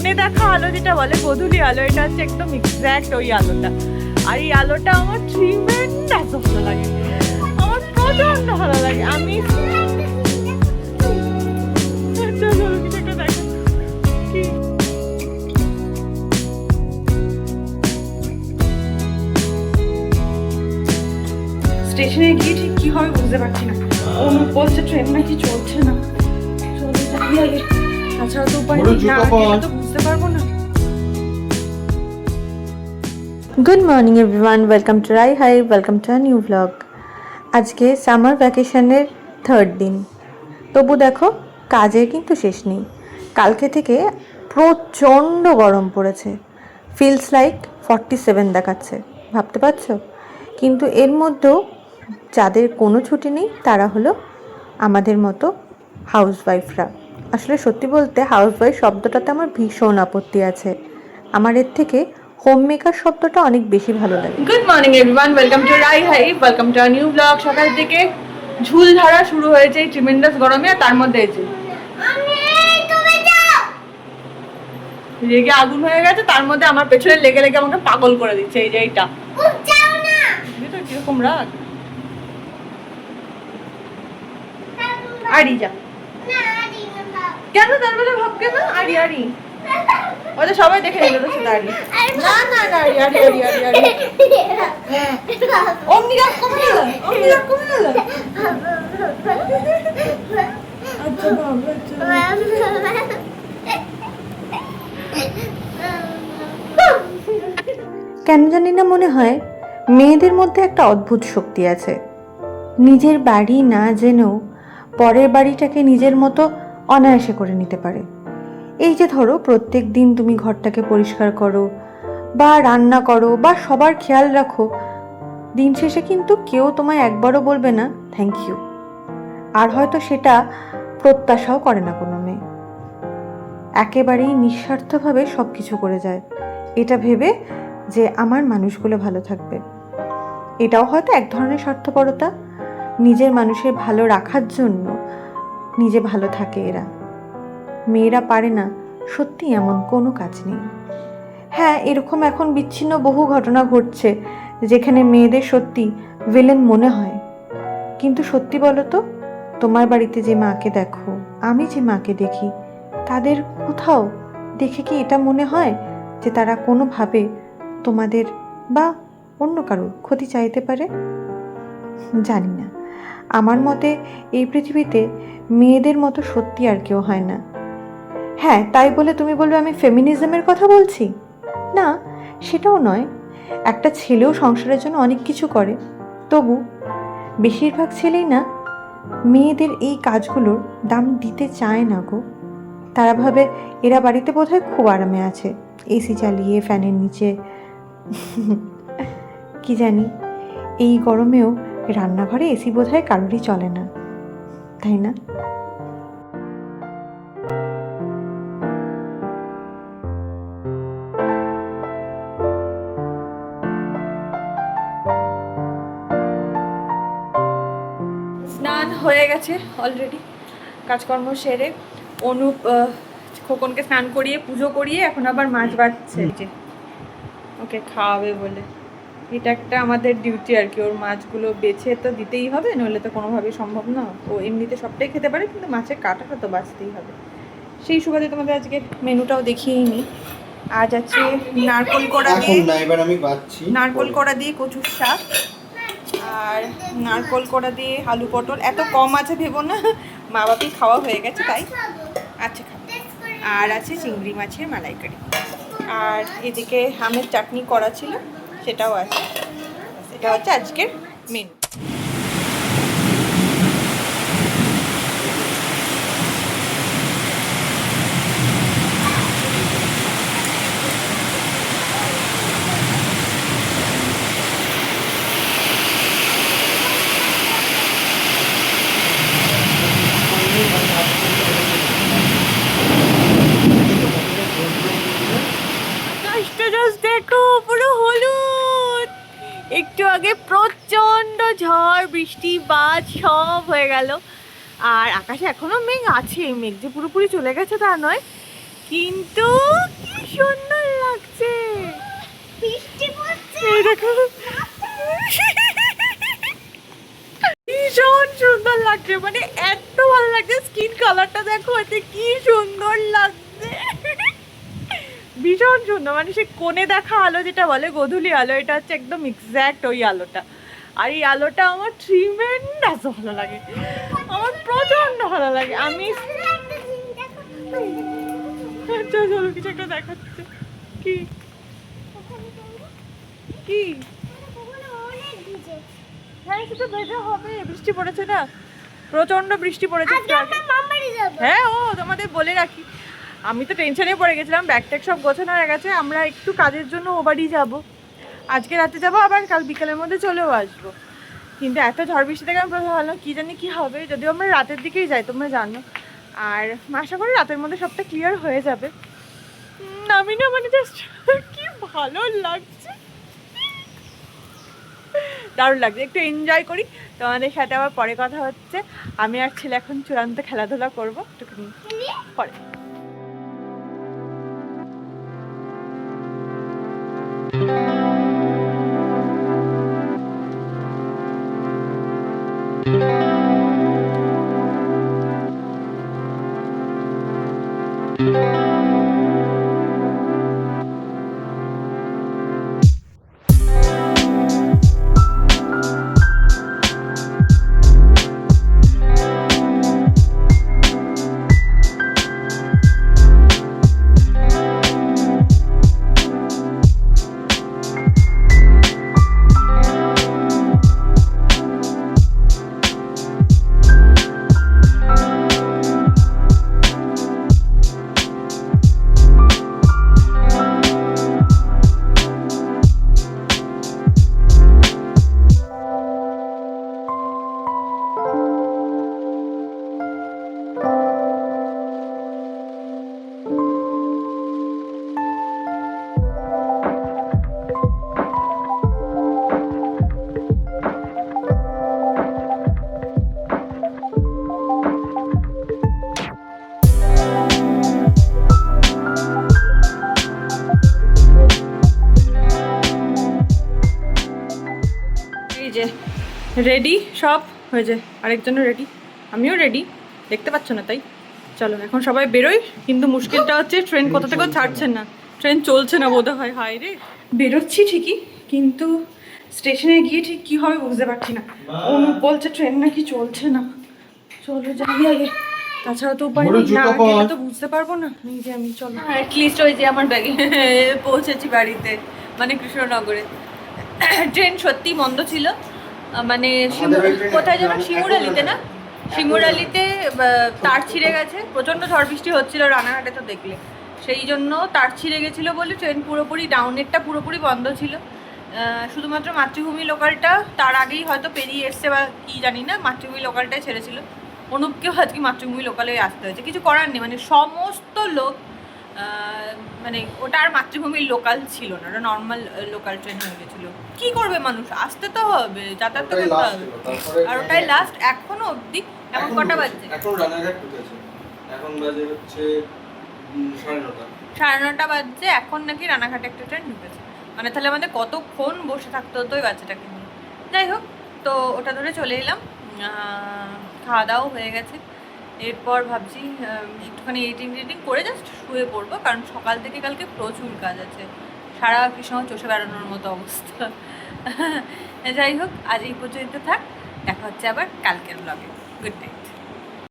ফোনে দেখা আলো যেটা বলে গোধূলি আলো, এটা হচ্ছে একদম এক্স্যাক্ট ওই আলোটা। আর এই আলোটা আমার ট্রিমেন্ডাস ভালো লাগে, আমার প্রচন্ড ভালো লাগে। আমি স্টেশনে গিয়ে ঠিক কি হবে বুঝতে পারছি না। অনুপ বলছে ট্রেন নাকি চলছে না, তাছাড়া তো উপায় নেই, না গেলে তো বুঝতে পারবো না। Good morning everyone, welcome to Rai hi, welcome to a new blog. আজকে সামার ভ্যাকেশনের থার্ড দিন, তবু দেখো কাজের কিন্তু শেষ নেই। কালকে থেকে প্রচণ্ড গরম পড়েছে, ফিলস লাইক 47 দেখাচ্ছে, ভাবতে পারছো? কিন্তু এর মধ্যেও যাদের কোনো ছুটি নেই তারা হলো আমাদের মতো হাউসওয়াইফরা। আসলে সত্যি বলতে হাউসওয়াইফ শব্দটাতে আমার ভীষণ আপত্তি আছে, আমার এর থেকে হোম মেকার শব্দটা অনেক বেশি ভালো লাগে। Good morning everyone, welcome to Rai hi, welcome to a new blog. সকাল থেকে ঝুল ধারা শুরু হয়েছে এই ট্রিমেন্ডাস গরমে, আর তার মধ্যে এই যে রেগে আগুন হয়ে গেছে, তার মধ্যে আমার পেছনে লেগে লেগে আমাকে পাগল করে দিচ্ছে। এই যে এইটা কিরকম রাগ। আড়ি যা, কেন তার বেলা ভাব কেন? আড়ি আড়ি, ওটা সবাই দেখে নিল তো সেটা আড়ি। না না না, আড়ি আড়ি আড়ি আড়ি আড়ি। অমনি রাগ কমে গেল, অমনি রাগ কমে গেল। আচ্ছা বাবা, কেন জানি না মনে হয় মেয়েদের মধ্যে একটা অদ্ভুত শক্তি আছে, নিজের বাড়ি না জেনেও পরের বাড়িটাকে নিজের মতো অনায়াসে করে নিতে পারে। এই যে ধরো প্রত্যেক দিন তুমি ঘরটাকে পরিষ্কার করো বা রান্না করো বা সবার খেয়াল রাখো, দিন শেষে কিন্তু কেউ তোমায় একবারও বলবে না থ্যাংক ইউ। আর হয়তো সেটা প্রত্যাশাও করে না কোনো মেয়ে, একেবারেই নিঃস্বার্থভাবে সব কিছু করে যায় এটা ভেবে যে আমার মানুষগুলো ভালো থাকবে। এটাও হয়তো এক ধরনের স্বার্থপরতা, নিজের মানুষের ভালো রাখার জন্য নিজে ভালো থাকে এরা। মেয়েরা পারে না সত্যি এমন কোনো কাজ নেই। হ্যাঁ, এরকম এখন বিচ্ছিন্ন বহু ঘটনা ঘটছে যেখানে মেয়েদের সত্যি ভিলেন মনে হয়। কিন্তু সত্যি বলো তো, তোমার বাড়িতে যে মাকে দেখো, আমি যে মাকে দেখি, তাদের কোথাও দেখে কি এটা মনে হয় যে তারা কোনোভাবে তোমাদের বা অন্য কারোর ক্ষতি চাইতে পারে? জানি না, আমার মতে এই পৃথিবীতে মেয়েদের মতো সত্যি আর কেউ হয় না। হ্যাঁ, তাই বলে তুমি বলবে আমি ফেমিনিজমের কথা বলছি? না, সেটাও নয়। একটা ছেলেও সংসারের জন্য অনেক কিছু করে, তবু বেশিরভাগ ছেলেই না মেয়েদের এই কাজগুলোর দাম দিতে চায় না গো। তারা ভাবে এরা বাড়িতে বোধহয় খুব আরামে আছে, এসি চালিয়ে ফ্যানের নিচে। কি জানি, এই গরমেও রান্নাঘরে এসি বোধহয় কারোরই চলে না, তাই না? স্নান হয়ে গেছে অলরেডি, কাজকর্ম সেরে অনুপ খোকনকে স্নান করিয়ে পুজো করিয়ে এখন আবার মাছ বাড়ছে যে ওকে খাওয়াবে বলে। এটা একটা আমাদের ডিউটি আর কি, ওর মাছগুলো বেছে তো দিতেই হবে, নইলে তো কোনোভাবেই সম্ভব না। ও এমনিতে সবটাই খেতে পারে, কিন্তু মাছের কাঁটাটা তো বাঁচতেই হবে। সেই সুবাদে তোমাদের আজকে মেনুটাও দেখিয়েই নিই। আজ আছে নারকোল কোড়া দিয়ে, নারকোল কোড়া দিয়ে কচুর শাক, আর নারকোল কোড়া দিয়ে আলু পটল। এত কম আছে ভেবো না, মা বাপি খাওয়া হয়ে গেছে তাই। আচ্ছা খাবো। আর আছে চিংড়ি মাছের মালাইকারি, আর এদিকে আমের চাটনি করা ছিল সেটাও আছে। এটা হচ্ছে আজকের মেনু। দেখো পুরো হলুদ, একটু আগে প্রচন্ড ঝড় বৃষ্টি বাজ সব হয়ে গেল। আর আকাশে এখনো মেঘ আছে, মেঘ যে পুরোপুরি চলে গেছে তা নয়, কিন্তু কি সুন্দর লাগছে। বৃষ্টি পড়ছে। এই দেখো ভীষণ সুন্দর লাগছে, মানে এত ভালো লাগছে। স্কিন কালারটা দেখো, এতে কি সুন্দর লাগছে, ভীষণ সুন্দর। মানে সে কোণে দেখা আলো যেটা বলে গোধূলি আলো, এটা হচ্ছে একদম এক্স্যাক্ট ওই আলোটা। আর এই আলোটা আমার ট্রিমেন্ডাস ভালো লাগে, আমার প্রচন্ড ভালো লাগে। আমি চলো কিছু একটা দেখাচ্ছে। কি কি? হ্যাঁ সেটা ভেজা হবে, বৃষ্টি পড়েছে না, প্রচন্ড বৃষ্টি পড়েছে একটু আগে। হ্যাঁ ও তোমাদের বলে রাখি, আমি তো টেনশনে পড়ে গেছিলাম। ব্যাগ ট্যাগ সব গোছানো হয়ে গেছে, আমরা একটু কাজের জন্য ও বাড়ি যাবো। আজকে রাতে যাবো, আবার কাল বিকেলের মধ্যে চলেও আসবো। কিন্তু এত ঝড় বৃষ্টি থেকে আমি প্রথমে ভাবলাম কী জানি কী হবে, যদিও আমরা রাতের দিকেই যাই তোমরা জানো। আর আশা করি রাতের মধ্যে সবটা ক্লিয়ার হয়ে যাবে। আমি না মানে জাস্ট কি ভালো লাগছে, দারুণ লাগছে। একটু এনজয় করি, তোমাদের সাথে আবার পরে কথা হচ্ছে। আমি আর ছেলে এখন চূড়ান্ত খেলাধুলা করবো একটুখানি পরে। রেডি সব হয়েছে, আরেকজনও রেডি, আমিও রেডি, দেখতে পাচ্ছ না তাই। চলো এখন সবাই বেরোই। কিন্তু মুশকিলটা হচ্ছে ট্রেন কোথা থেকেও ছাড়ছে না, ট্রেন চলছে না বোধ হয়। হায় রে, বেরোচ্ছি ঠিকই কিন্তু স্টেশনে গিয়ে ঠিক কী হবে বুঝতে পারছি না। অনুপ বলছে ট্রেন নাকি চলছে না। চলো যাই আগে, তাছাড়া তো উপায় নেই, না গেলে তো বুঝতে পারবো না। এই যে আমি চলো অ্যাটলিস্ট ওই যে আমার ব্যাগে পৌঁছেছি বাড়িতে, মানে কৃষ্ণনগরে। ট্রেন সত্যি মন্দ ছিল, মানে কোথায় যেন শিমুরালিতে না, শিমুরালিতে তার ছিঁড়ে গেছে। প্রচণ্ড ঝড় বৃষ্টি হচ্ছিল রানাঘাটে, তো দেখলে সেই জন্য তার ছিঁড়ে গেছিলো বলে ট্রেন পুরোপুরি ডাউনেরটা পুরোপুরি বন্ধ ছিল। শুধুমাত্র মাতৃভূমি লোকালটা তার আগেই হয়তো পেরিয়ে এসছে বা কি জানি না, মাতৃভূমি লোকালটাই ছেড়েছিল। অনুপকেও আজকে মাতৃভূমি লোকালে আসতে হয়েছে, কিছু করার নেই। মানে সমস্ত লোক মানে ওটা আর মাতৃভূমির লোকাল ছিল না, ওটা নর্মাল লোকাল ট্রেন হয়ে গেছিলো। কি করবে মানুষ, আসতে তো হবে, যাতায়াত তো করতে হবে। আর ওটাই লাস্ট এখনো অবধি। এখন কটা বাজছে? এখন রানাঘাট ঢুকেছে, এখন বাজে হচ্ছে 9:30। 9:30 বাজছে, এখন নাকি রানাঘাটে একটা ট্রেন ঢুকেছে। মানে তাহলে আমাদের কতক্ষণ বসে থাকতে হতো ওই বাচ্চাটাকে নিয়ে। যাই হোক, তো ওটা ধরে চলে এলাম। খাওয়া দাওয়াও হয়ে গেছে। এরপর ভাবছি একটুখানি এডিটিং করে জাস্ট শুয়ে পড়বো, কারণ সকাল থেকে কালকে প্রচুর কাজ আছে, সারা কৃষ্ণ চষে বেড়ানোর মতো অবস্থা। যাই হোক, আজ এই পর্যন্ত থাক, দেখা হচ্ছে আবার কালকের ব্লগে। Good night.